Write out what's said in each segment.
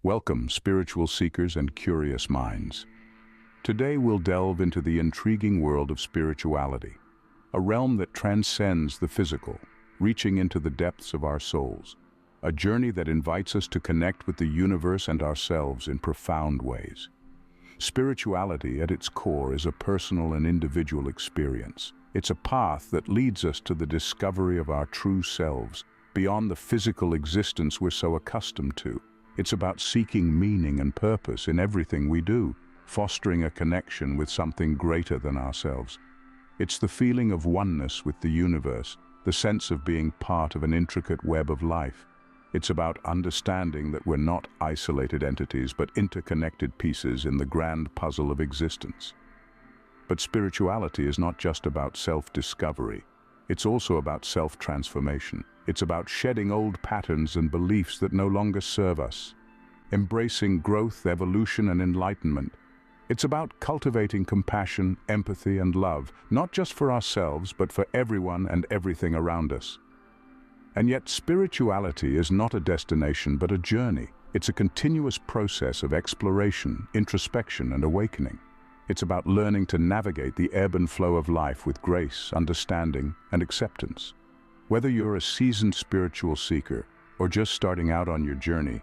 Welcome, spiritual seekers and curious minds. Today we'll delve into the intriguing world of spirituality, a realm that transcends the physical, reaching into the depths of our souls, a journey that invites us to connect with the universe and ourselves in profound ways. Spirituality at its core is a personal and individual experience. It's a path that leads us to the discovery of our true selves, beyond the physical existence we're so accustomed to. It's about seeking meaning and purpose in everything we do, fostering a connection with something greater than ourselves. It's the feeling of oneness with the universe, the sense of being part of an intricate web of life. It's about understanding that we're not isolated entities, but interconnected pieces in the grand puzzle of existence. But spirituality is not just about self-discovery. It's also about self-transformation. It's about shedding old patterns and beliefs that no longer serve us, embracing growth, evolution, and enlightenment. It's about cultivating compassion, empathy, and love, not just for ourselves, but for everyone and everything around us. And yet, spirituality is not a destination, but a journey. It's a continuous process of exploration, introspection, and awakening. It's about learning to navigate the ebb and flow of life with grace, understanding, and acceptance. Whether you're a seasoned spiritual seeker or just starting out on your journey,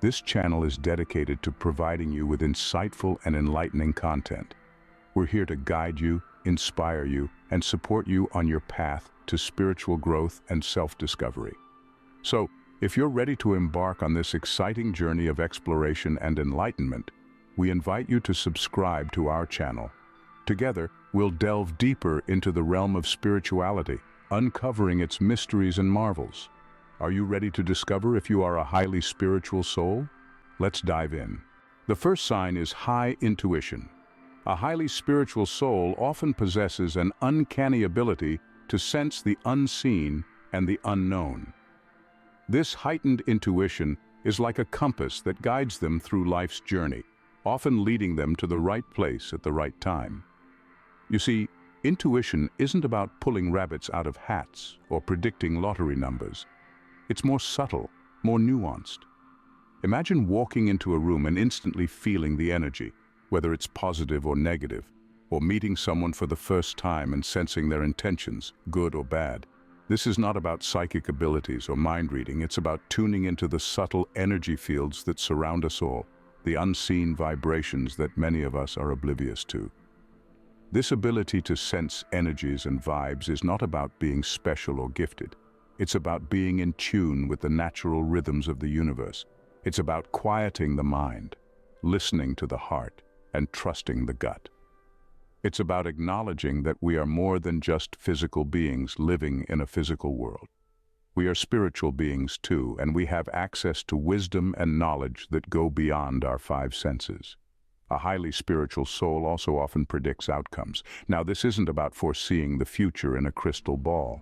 this channel is dedicated to providing you with insightful and enlightening content. We're here to guide you, inspire you, and support you on your path to spiritual growth and self-discovery. So, if you're ready to embark on this exciting journey of exploration and enlightenment, we invite you to subscribe to our channel. Together, we'll delve deeper into the realm of spirituality, uncovering its mysteries and marvels. Are you ready to discover if you are a highly spiritual soul? Let's dive in. The first sign is high intuition. A highly spiritual soul often possesses an uncanny ability to sense the unseen and the unknown. This heightened intuition is like a compass that guides them through life's journey, often leading them to the right place at the right time. You see, intuition isn't about pulling rabbits out of hats or predicting lottery numbers. It's more subtle, more nuanced. Imagine walking into a room and instantly feeling the energy, whether it's positive or negative, or meeting someone for the first time and sensing their intentions, good or bad. This is not about psychic abilities or mind reading. It's about tuning into the subtle energy fields that surround us all, the unseen vibrations that many of us are oblivious to. This ability to sense energies and vibes is not about being special or gifted. It's about being in tune with the natural rhythms of the universe. It's about quieting the mind, listening to the heart, and trusting the gut. It's about acknowledging that we are more than just physical beings living in a physical world. We are spiritual beings too, and we have access to wisdom and knowledge that go beyond our five senses. A highly spiritual soul also often predicts outcomes. Now, this isn't about foreseeing the future in a crystal ball.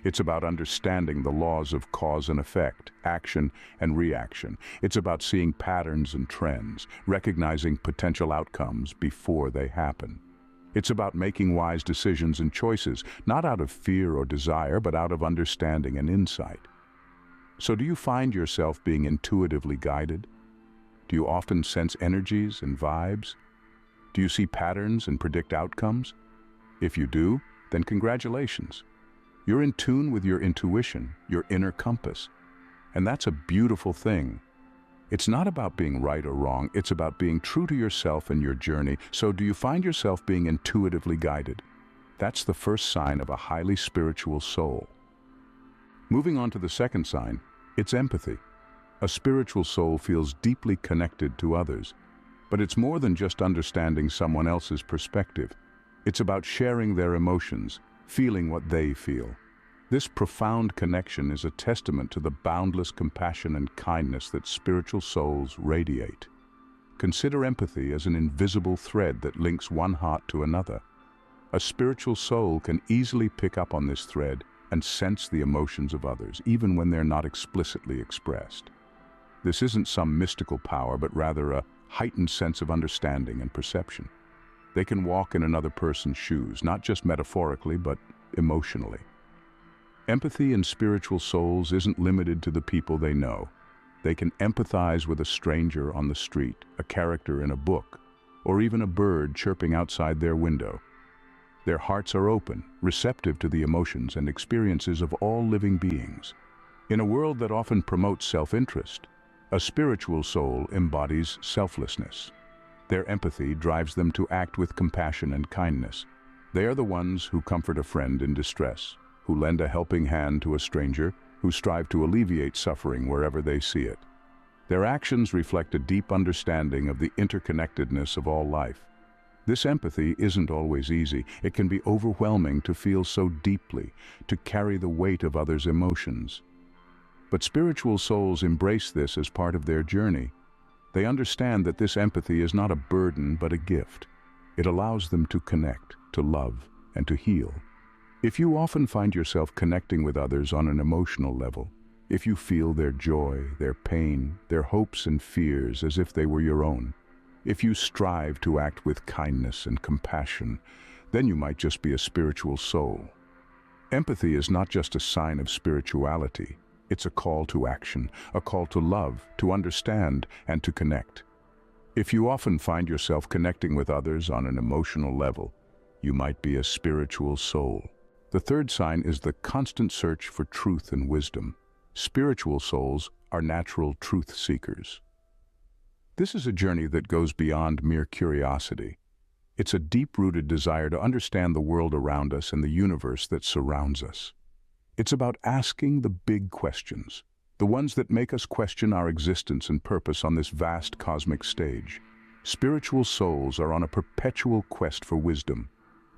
It's about understanding the laws of cause and effect, action and reaction. It's about seeing patterns and trends, recognizing potential outcomes before they happen. It's about making wise decisions and choices, not out of fear or desire, but out of understanding and insight. So do you find yourself being intuitively guided? Do you often sense energies and vibes? Do you see patterns and predict outcomes? If you do, then congratulations. You're in tune with your intuition, your inner compass. And that's a beautiful thing. It's not about being right or wrong, it's about being true to yourself and your journey. So do you find yourself being intuitively guided? That's the first sign of a highly spiritual soul. Moving on to the second sign, it's empathy. A spiritual soul feels deeply connected to others, but it's more than just understanding someone else's perspective. It's about sharing their emotions, feeling what they feel. This profound connection is a testament to the boundless compassion and kindness that spiritual souls radiate. Consider empathy as an invisible thread that links one heart to another. A spiritual soul can easily pick up on this thread and sense the emotions of others, even when they're not explicitly expressed. This isn't some mystical power, but rather a heightened sense of understanding and perception. They can walk in another person's shoes, not just metaphorically, but emotionally. Empathy in spiritual souls isn't limited to the people they know. They can empathize with a stranger on the street, a character in a book, or even a bird chirping outside their window. Their hearts are open, receptive to the emotions and experiences of all living beings. In a world that often promotes self-interest, a spiritual soul embodies selflessness. Their empathy drives them to act with compassion and kindness. They are the ones who comfort a friend in distress, who lend a helping hand to a stranger, who strive to alleviate suffering wherever they see it. Their actions reflect a deep understanding of the interconnectedness of all life. This empathy isn't always easy. It can be overwhelming to feel so deeply, to carry the weight of others' emotions. But spiritual souls embrace this as part of their journey. They understand that this empathy is not a burden but a gift. It allows them to connect, to love, and to heal. If you often find yourself connecting with others on an emotional level, if you feel their joy, their pain, their hopes and fears as if they were your own, if you strive to act with kindness and compassion, then you might just be a spiritual soul. Empathy is not just a sign of spirituality. It's a call to action, a call to love, to understand, and to connect. If you often find yourself connecting with others on an emotional level, you might be a spiritual soul. The third sign is the constant search for truth and wisdom. Spiritual souls are natural truth seekers. This is a journey that goes beyond mere curiosity. It's a deep-rooted desire to understand the world around us and the universe that surrounds us. It's about asking the big questions, the ones that make us question our existence and purpose on this vast cosmic stage. Spiritual souls are on a perpetual quest for wisdom.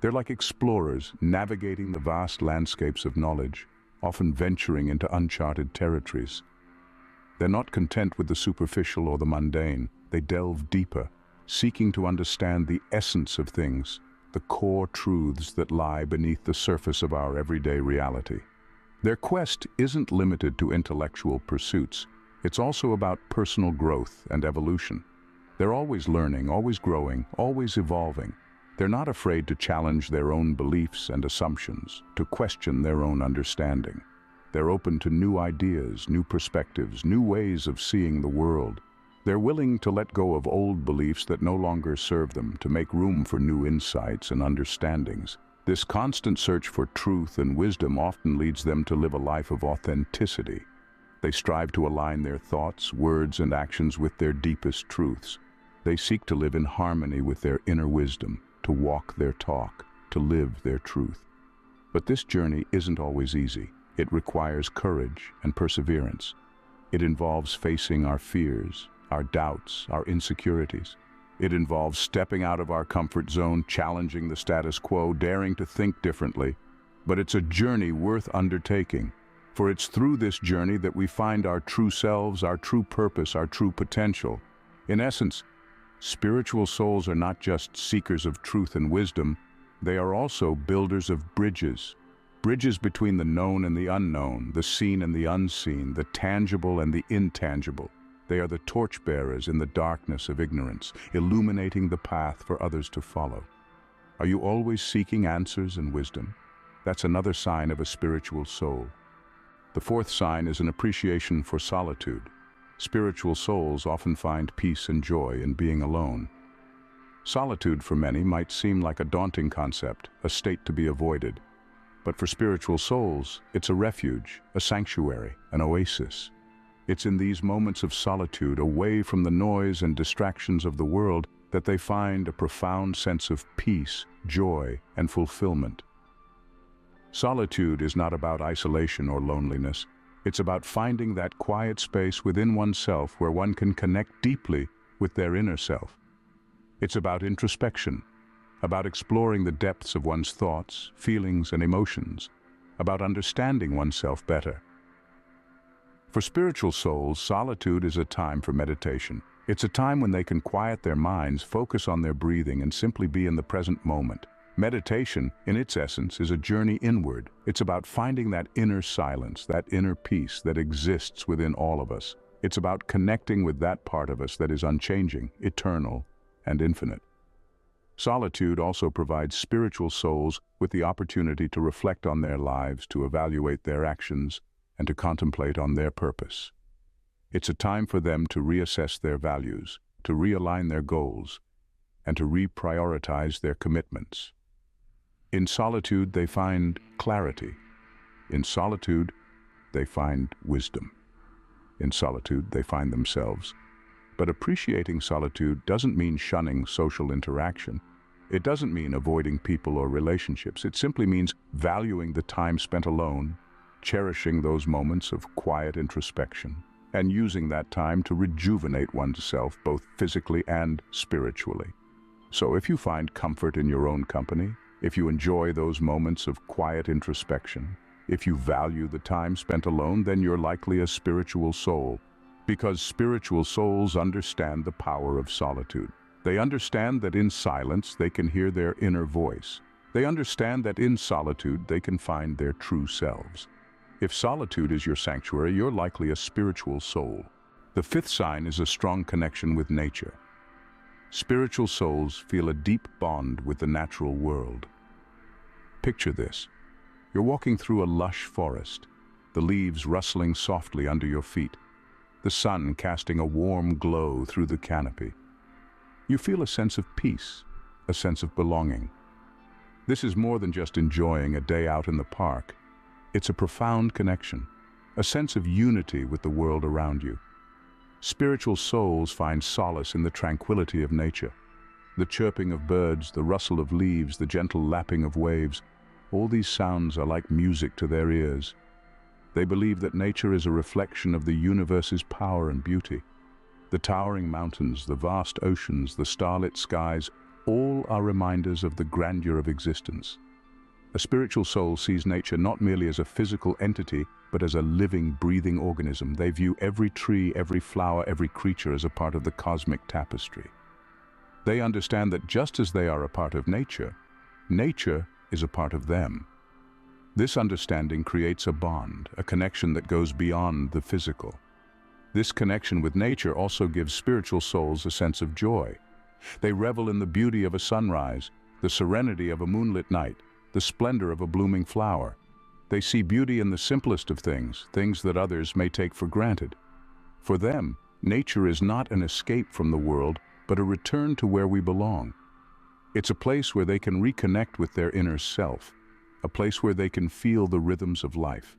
They're like explorers navigating the vast landscapes of knowledge, often venturing into uncharted territories. They're not content with the superficial or the mundane. They delve deeper, seeking to understand the essence of things, the core truths that lie beneath the surface of our everyday reality. Their quest isn't limited to intellectual pursuits. It's also about personal growth and evolution. They're always learning, always growing, always evolving. They're not afraid to challenge their own beliefs and assumptions, to question their own understanding. They're open to new ideas, new perspectives, new ways of seeing the world. They're willing to let go of old beliefs that no longer serve them, to make room for new insights and understandings. This constant search for truth and wisdom often leads them to live a life of authenticity. They strive to align their thoughts, words, and actions with their deepest truths. They seek to live in harmony with their inner wisdom, to walk their talk, to live their truth. But this journey isn't always easy. It requires courage and perseverance. It involves facing our fears, our doubts, our insecurities. It involves stepping out of our comfort zone, challenging the status quo, daring to think differently. But it's a journey worth undertaking, for it's through this journey that we find our true selves, our true purpose, our true potential. In essence, spiritual souls are not just seekers of truth and wisdom, they are also builders of bridges. Bridges between the known and the unknown, the seen and the unseen, the tangible and the intangible. They are the torchbearers in the darkness of ignorance, illuminating the path for others to follow. Are you always seeking answers and wisdom? That's another sign of a spiritual soul. The fourth sign is an appreciation for solitude. Spiritual souls often find peace and joy in being alone. Solitude for many might seem like a daunting concept, a state to be avoided. But for spiritual souls, it's a refuge, a sanctuary, an oasis. It's in these moments of solitude, away from the noise and distractions of the world, that they find a profound sense of peace, joy, and fulfillment. Solitude is not about isolation or loneliness. It's about finding that quiet space within oneself where one can connect deeply with their inner self. It's about introspection, about exploring the depths of one's thoughts, feelings, and emotions, about understanding oneself better. For spiritual souls, solitude is a time for meditation. It's a time when they can quiet their minds, focus on their breathing, and simply be in the present moment. Meditation, in its essence, is a journey inward. It's about finding that inner silence, that inner peace that exists within all of us. It's about connecting with that part of us that is unchanging, eternal, and infinite. Solitude also provides spiritual souls with the opportunity to reflect on their lives, to evaluate their actions, and to contemplate on their purpose. It's a time for them to reassess their values, to realign their goals, and to reprioritize their commitments. In solitude, they find clarity. In solitude, they find wisdom. In solitude, they find themselves. But appreciating solitude doesn't mean shunning social interaction. It doesn't mean avoiding people or relationships. It simply means valuing the time spent alone, cherishing those moments of quiet introspection, and using that time to rejuvenate oneself both physically and spiritually. So if you find comfort in your own company, if you enjoy those moments of quiet introspection, if you value the time spent alone, then you're likely a spiritual soul, because spiritual souls understand the power of solitude. They understand that in silence they can hear their inner voice. They understand that in solitude they can find their true selves. If solitude is your sanctuary, you're likely a spiritual soul. The fifth sign is a strong connection with nature. Spiritual souls feel a deep bond with the natural world. Picture this. You're walking through a lush forest, the leaves rustling softly under your feet, the sun casting a warm glow through the canopy. You feel a sense of peace, a sense of belonging. This is more than just enjoying a day out in the park. It's a profound connection, a sense of unity with the world around you. Spiritual souls find solace in the tranquility of nature. The chirping of birds, the rustle of leaves, the gentle lapping of waves, all these sounds are like music to their ears. They believe that nature is a reflection of the universe's power and beauty. The towering mountains, the vast oceans, the starlit skies, all are reminders of the grandeur of existence. A spiritual soul sees nature not merely as a physical entity, but as a living, breathing organism. They view every tree, every flower, every creature as a part of the cosmic tapestry. They understand that just as they are a part of nature, nature is a part of them. This understanding creates a bond, a connection that goes beyond the physical. This connection with nature also gives spiritual souls a sense of joy. They revel in the beauty of a sunrise, the serenity of a moonlit night, the splendor of a blooming flower. They see beauty in the simplest of things, things that others may take for granted. For them, nature is not an escape from the world, but a return to where we belong. It's a place where they can reconnect with their inner self, a place where they can feel the rhythms of life.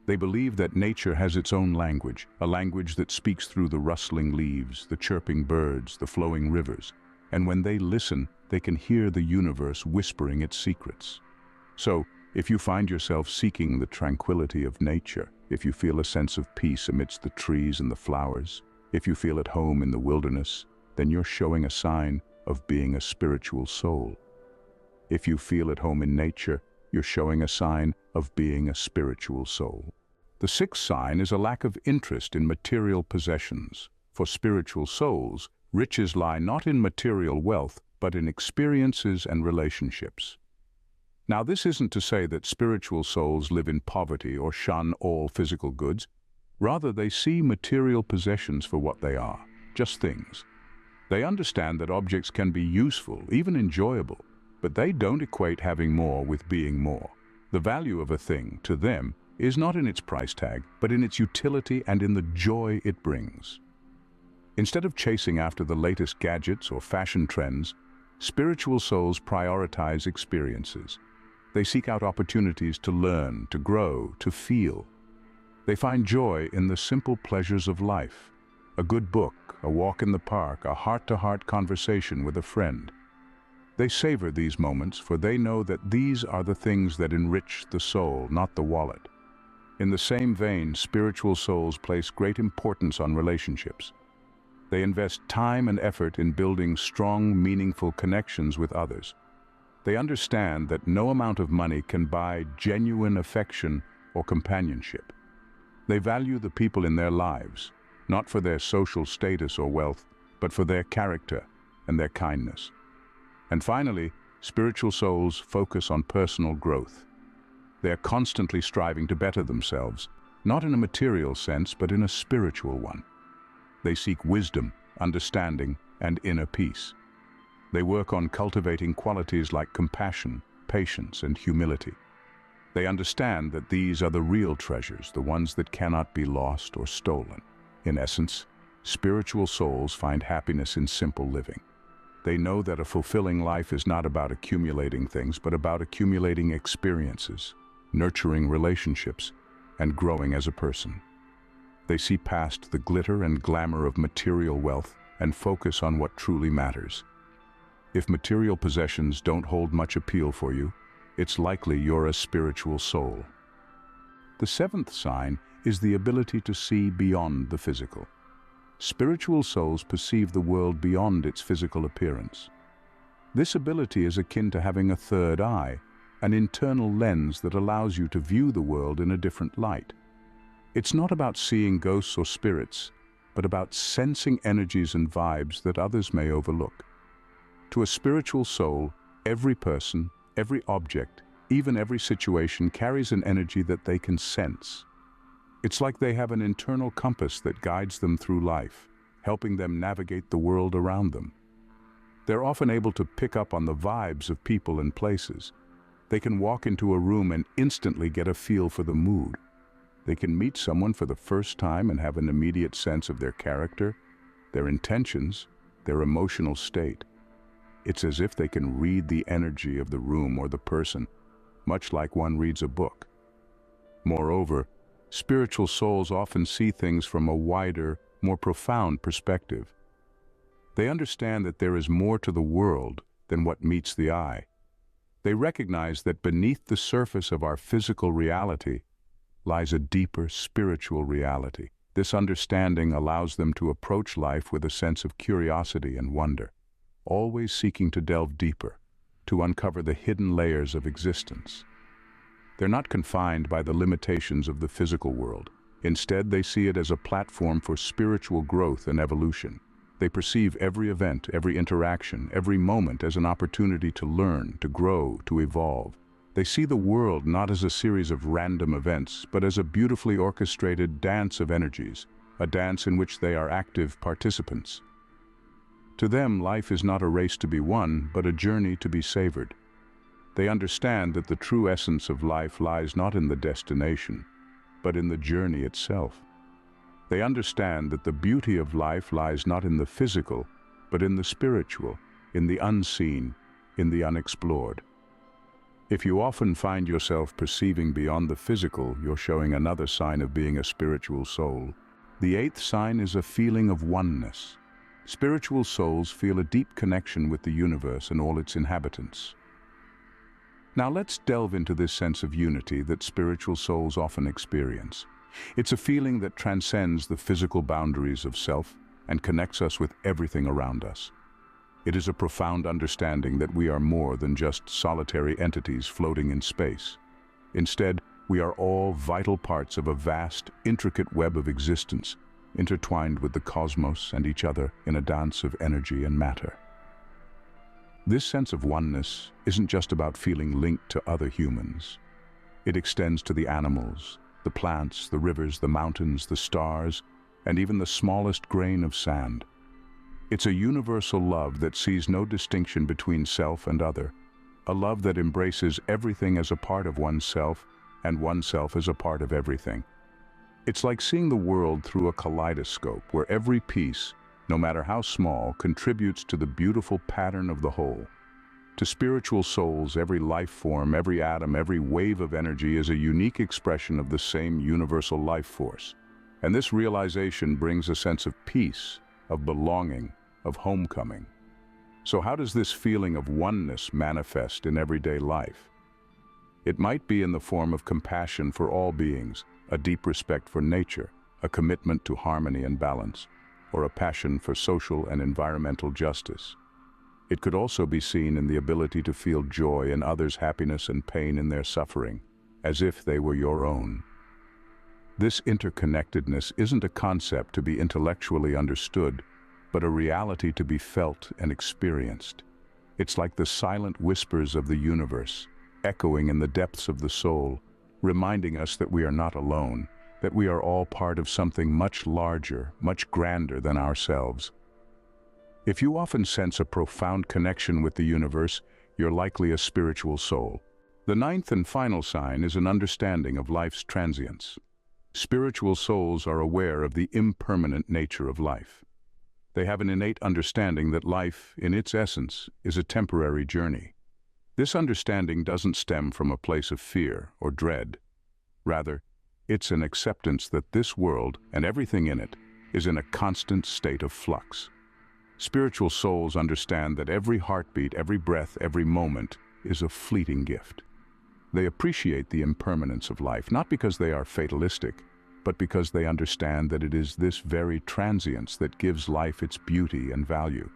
They believe that nature has its own language, a language that speaks through the rustling leaves, the chirping birds, the flowing rivers. And when they listen, they can hear the universe whispering its secrets. So, if you find yourself seeking the tranquility of nature, if you feel a sense of peace amidst the trees and the flowers, if you feel at home in the wilderness, then you're showing a sign of being a spiritual soul. If you feel at home in nature, you're showing a sign of being a spiritual soul. The sixth sign is a lack of interest in material possessions. For spiritual souls, riches lie not in material wealth, but in experiences and relationships. Now, this isn't to say that spiritual souls live in poverty or shun all physical goods. Rather, they see material possessions for what they are, just things. They understand that objects can be useful, even enjoyable, but they don't equate having more with being more. The value of a thing, to them, is not in its price tag, but in its utility and in the joy it brings. Instead of chasing after the latest gadgets or fashion trends, spiritual souls prioritize experiences. They seek out opportunities to learn, to grow, to feel. They find joy in the simple pleasures of life. A good book, a walk in the park, a heart-to-heart conversation with a friend. They savor these moments, for they know that these are the things that enrich the soul, not the wallet. In the same vein, spiritual souls place great importance on relationships. They invest time and effort in building strong, meaningful connections with others. They understand that no amount of money can buy genuine affection or companionship. They value the people in their lives, not for their social status or wealth, but for their character and their kindness. And finally, spiritual souls focus on personal growth. They are constantly striving to better themselves, not in a material sense, but in a spiritual one. They seek wisdom, understanding, and inner peace. They work on cultivating qualities like compassion, patience, and humility. They understand that these are the real treasures, the ones that cannot be lost or stolen. In essence, spiritual souls find happiness in simple living. They know that a fulfilling life is not about accumulating things, but about accumulating experiences, nurturing relationships, and growing as a person. They see past the glitter and glamour of material wealth and focus on what truly matters. If material possessions don't hold much appeal for you, it's likely you're a spiritual soul. The seventh sign is the ability to see beyond the physical. Spiritual souls perceive the world beyond its physical appearance. This ability is akin to having a third eye, an internal lens that allows you to view the world in a different light. It's not about seeing ghosts or spirits, but about sensing energies and vibes that others may overlook. To a spiritual soul, every person, every object, even every situation carries an energy that they can sense. It's like they have an internal compass that guides them through life, helping them navigate the world around them. They're often able to pick up on the vibes of people and places. They can walk into a room and instantly get a feel for the mood. They can meet someone for the first time and have an immediate sense of their character, their intentions, their emotional state. It's as if they can read the energy of the room or the person, much like one reads a book. Moreover, spiritual souls often see things from a wider, more profound perspective. They understand that there is more to the world than what meets the eye. They recognize that beneath the surface of our physical reality lies a deeper spiritual reality. This understanding allows them to approach life with a sense of curiosity and wonder, always seeking to delve deeper, to uncover the hidden layers of existence. They're not confined by the limitations of the physical world. Instead, they see it as a platform for spiritual growth and evolution. They perceive every event, every interaction, every moment as an opportunity to learn, to grow, to evolve. They see the world not as a series of random events, but as a beautifully orchestrated dance of energies, a dance in which they are active participants. To them, life is not a race to be won, but a journey to be savored. They understand that the true essence of life lies not in the destination, but in the journey itself. They understand that the beauty of life lies not in the physical, but in the spiritual, in the unseen, in the unexplored. If you often find yourself perceiving beyond the physical, you're showing another sign of being a spiritual soul. The eighth sign is a feeling of oneness. Spiritual souls feel a deep connection with the universe and all its inhabitants. Now let's delve into this sense of unity that spiritual souls often experience. It's a feeling that transcends the physical boundaries of self and connects us with everything around us. It is a profound understanding that we are more than just solitary entities floating in space. Instead, we are all vital parts of a vast, intricate web of existence, intertwined with the cosmos and each other in a dance of energy and matter. This sense of oneness isn't just about feeling linked to other humans. It extends to the animals, the plants, the rivers, the mountains, the stars, and even the smallest grain of sand. It's a universal love that sees no distinction between self and other, a love that embraces everything as a part of oneself and oneself as a part of everything. It's like seeing the world through a kaleidoscope where every piece, no matter how small, contributes to the beautiful pattern of the whole. To spiritual souls, every life form, every atom, every wave of energy is a unique expression of the same universal life force. And this realization brings a sense of peace, of belonging, of homecoming. So how does this feeling of oneness manifest in everyday life? It might be in the form of compassion for all beings, a deep respect for nature, a commitment to harmony and balance, or a passion for social and environmental justice. It could also be seen in the ability to feel joy in others' happiness and pain in their suffering, as if they were your own. This interconnectedness isn't a concept to be intellectually understood, but a reality to be felt and experienced. It's like the silent whispers of the universe, echoing in the depths of the soul, reminding us that we are not alone, that we are all part of something much larger, much grander than ourselves. If you often sense a profound connection with the universe, you're likely a spiritual soul. The ninth and final sign is an understanding of life's transience. Spiritual souls are aware of the impermanent nature of life. They have an innate understanding that life, in its essence, is a temporary journey. This understanding doesn't stem from a place of fear or dread. Rather, it's an acceptance that this world and everything in it is in a constant state of flux. Spiritual souls understand that every heartbeat, every breath, every moment is a fleeting gift. They appreciate the impermanence of life, not because they are fatalistic, but because they understand that it is this very transience that gives life its beauty and value.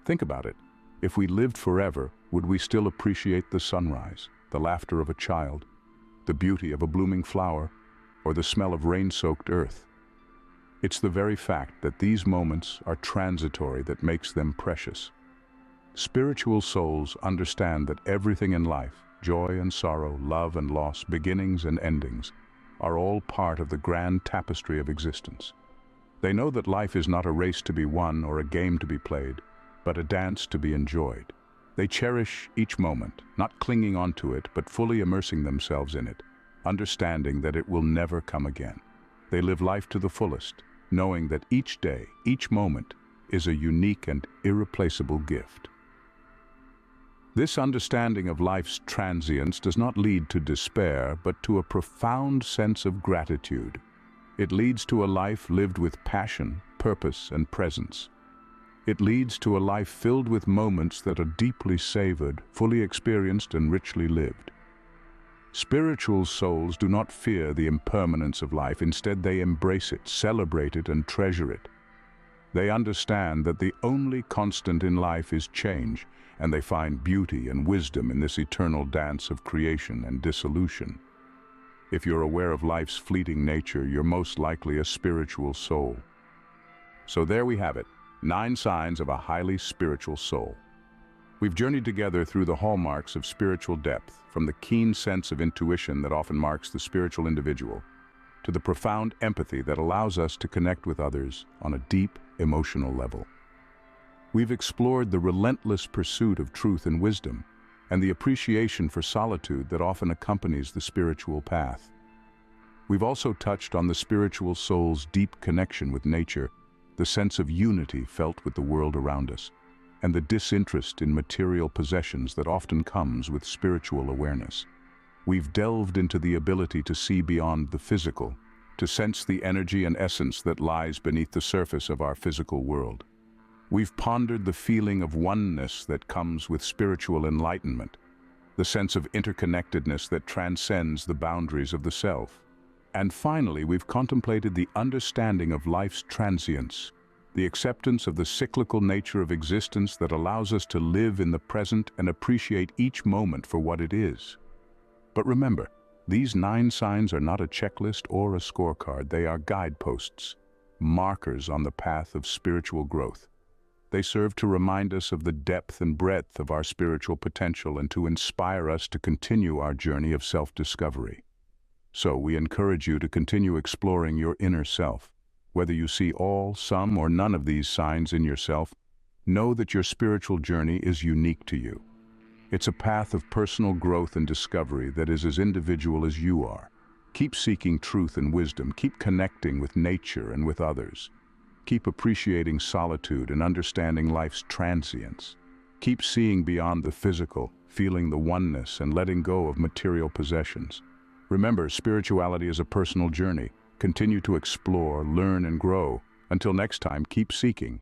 Think about it. If we lived forever, would we still appreciate the sunrise, the laughter of a child, the beauty of a blooming flower, or the smell of rain-soaked earth? It's the very fact that these moments are transitory that makes them precious. Spiritual souls understand that everything in life, joy and sorrow, love and loss, beginnings and endings, are all part of the grand tapestry of existence. They know that life is not a race to be won or a game to be played, but a dance to be enjoyed. They cherish each moment, not clinging onto it, but fully immersing themselves in it, understanding that it will never come again. They live life to the fullest, knowing that each day, each moment, is a unique and irreplaceable gift. This understanding of life's transience does not lead to despair, but to a profound sense of gratitude. It leads to a life lived with passion, purpose, and presence. It leads to a life filled with moments that are deeply savored, fully experienced, and richly lived. Spiritual souls do not fear the impermanence of life. Instead, they embrace it, celebrate it, and treasure it. They understand that the only constant in life is change, and they find beauty and wisdom in this eternal dance of creation and dissolution. If you're aware of life's fleeting nature, you're most likely a spiritual soul. So there we have it, 9 signs of a highly spiritual soul. We've journeyed together through the hallmarks of spiritual depth, from the keen sense of intuition that often marks the spiritual individual, to the profound empathy that allows us to connect with others on a deep, emotional level. We've explored the relentless pursuit of truth and wisdom, and the appreciation for solitude that often accompanies the spiritual path. We've also touched on the spiritual soul's deep connection with nature, the sense of unity felt with the world around us, and the disinterest in material possessions that often comes with spiritual awareness. We've delved into the ability to see beyond the physical, to sense the energy and essence that lies beneath the surface of our physical world. We've pondered the feeling of oneness that comes with spiritual enlightenment, the sense of interconnectedness that transcends the boundaries of the self. And finally, we've contemplated the understanding of life's transience, the acceptance of the cyclical nature of existence that allows us to live in the present and appreciate each moment for what it is. But remember, these 9 signs are not a checklist or a scorecard. They are guideposts, markers on the path of spiritual growth. They serve to remind us of the depth and breadth of our spiritual potential and to inspire us to continue our journey of self-discovery. So we encourage you to continue exploring your inner self. Whether you see all, some, or none of these signs in yourself, know that your spiritual journey is unique to you. It's a path of personal growth and discovery that is as individual as you are. Keep seeking truth and wisdom. Keep connecting with nature and with others. Keep appreciating solitude and understanding life's transience. Keep seeing beyond the physical, feeling the oneness, and letting go of material possessions. Remember, spirituality is a personal journey. Continue to explore, learn, and grow. Until next time, keep seeking,